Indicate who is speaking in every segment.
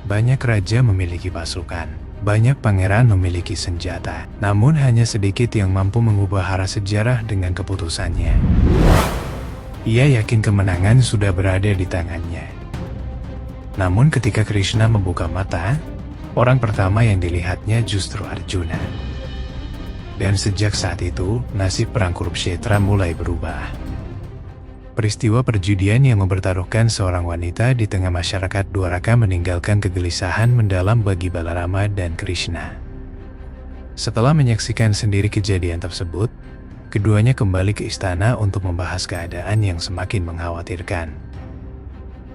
Speaker 1: Banyak raja memiliki pasukan, banyak pangeran memiliki senjata, namun hanya sedikit yang mampu mengubah arah sejarah dengan keputusannya. Ia yakin kemenangan sudah berada di tangannya. Namun ketika Krishna membuka mata, orang pertama yang dilihatnya justru Arjuna. Dan sejak saat itu, nasib perang Kurukshetra mulai berubah. Peristiwa perjudian yang mempertaruhkan seorang wanita di tengah masyarakat Dwaraka meninggalkan kegelisahan mendalam bagi Balarama dan Krishna. Setelah menyaksikan sendiri kejadian tersebut, keduanya kembali ke istana untuk membahas keadaan yang semakin mengkhawatirkan.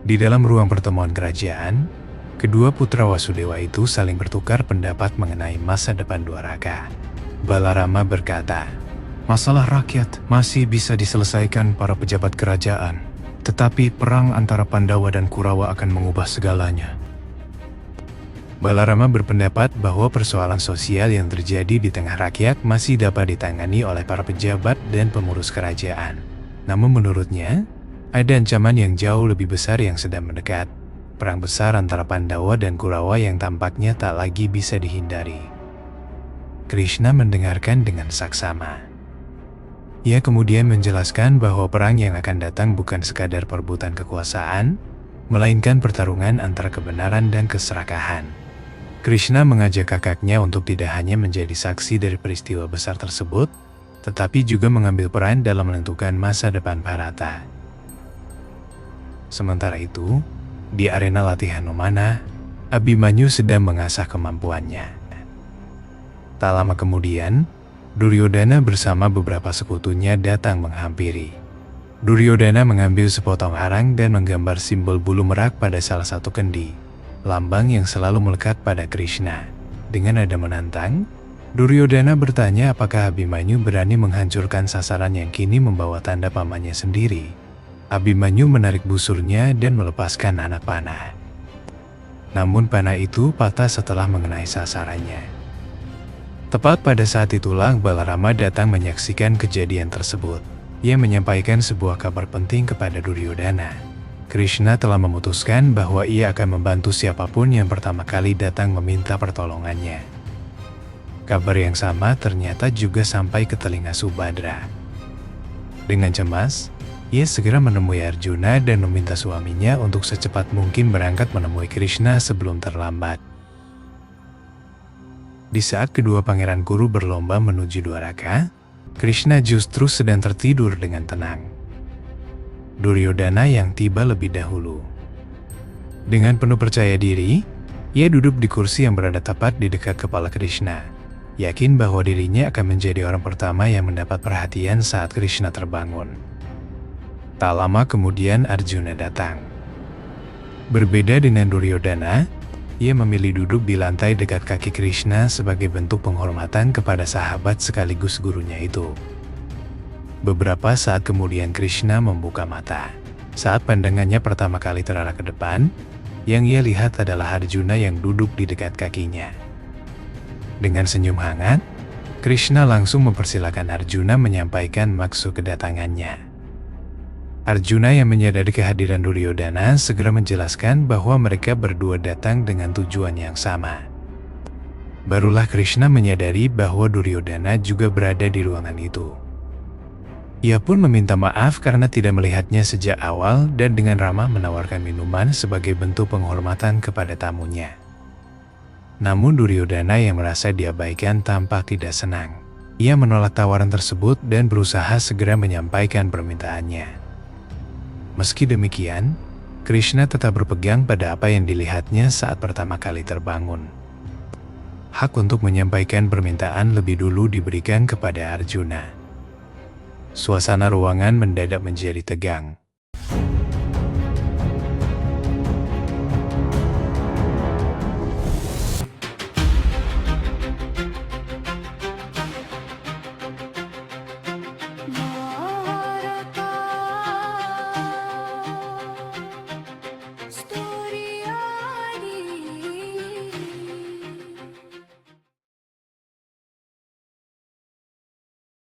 Speaker 1: Di dalam ruang pertemuan kerajaan, kedua putra Wasudewa itu saling bertukar pendapat mengenai masa depan Dwaraka. Balarama berkata, "Masalah rakyat masih bisa diselesaikan para pejabat kerajaan, tetapi perang antara Pandawa dan Kurawa akan mengubah segalanya." Balarama berpendapat bahwa persoalan sosial yang terjadi di tengah rakyat masih dapat ditangani oleh para pejabat dan pengurus kerajaan. Namun menurutnya, ada ancaman yang jauh lebih besar yang sedang mendekat. Perang besar antara Pandawa dan Kurawa yang tampaknya tak lagi bisa dihindari. Krishna mendengarkan dengan saksama. Ia kemudian menjelaskan bahwa perang yang akan datang bukan sekadar perebutan kekuasaan, melainkan pertarungan antara kebenaran dan keserakahan. Krishna mengajak kakaknya untuk tidak hanya menjadi saksi dari peristiwa besar tersebut, tetapi juga mengambil peran dalam menentukan masa depan Bharata. Sementara itu, di arena latihan memanah, Abhimanyu sedang mengasah kemampuannya. Tak lama kemudian, Duryodhana bersama beberapa sekutunya datang menghampiri. Duryodhana mengambil sepotong arang dan menggambar simbol bulu merak pada salah satu kendi, lambang yang selalu melekat pada Krishna. Dengan nada menantang, Duryodhana bertanya apakah Abhimanyu berani menghancurkan sasaran yang kini membawa tanda pamannya sendiri. Abhimanyu menarik busurnya dan melepaskan anak panah. Namun panah itu patah setelah mengenai sasarannya. Tepat pada saat itulah Balarama datang menyaksikan kejadian tersebut. Ia menyampaikan sebuah kabar penting kepada Duryodhana. Krishna telah memutuskan bahwa ia akan membantu siapapun yang pertama kali datang meminta pertolongannya. Kabar yang sama ternyata juga sampai ke telinga Subhadra. Dengan cemas, ia segera menemui Arjuna dan meminta suaminya untuk secepat mungkin berangkat menemui Krishna sebelum terlambat. Di saat kedua pangeran Kuru berlomba menuju Dwaraka, Krishna justru sedang tertidur dengan tenang. Duryodhana yang tiba lebih dahulu. Dengan penuh percaya diri, ia duduk di kursi yang berada tepat di dekat kepala Krishna, yakin bahwa dirinya akan menjadi orang pertama yang mendapat perhatian saat Krishna terbangun. Tak lama kemudian Arjuna datang. Berbeda dengan Duryodhana, ia memilih duduk di lantai dekat kaki Krishna sebagai bentuk penghormatan kepada sahabat sekaligus gurunya itu. Beberapa saat kemudian Krishna membuka mata. Saat pandangannya pertama kali terarah ke depan, yang ia lihat adalah Arjuna yang duduk di dekat kakinya. Dengan senyum hangat, Krishna langsung mempersilakan Arjuna menyampaikan maksud kedatangannya. Arjuna yang menyadari kehadiran Duryodhana segera menjelaskan bahwa mereka berdua datang dengan tujuan yang sama. Barulah Krishna menyadari bahwa Duryodhana juga berada di ruangan itu. Ia pun meminta maaf karena tidak melihatnya sejak awal dan dengan ramah menawarkan minuman sebagai bentuk penghormatan kepada tamunya. Namun Duryodhana yang merasa diabaikan tampak tidak senang. Ia menolak tawaran tersebut dan berusaha segera menyampaikan permintaannya. Meski demikian, Krishna tetap berpegang pada apa yang dilihatnya saat pertama kali terbangun. Hak untuk menyampaikan permintaan lebih dulu diberikan kepada Arjuna. Suasana ruangan mendadak menjadi tegang.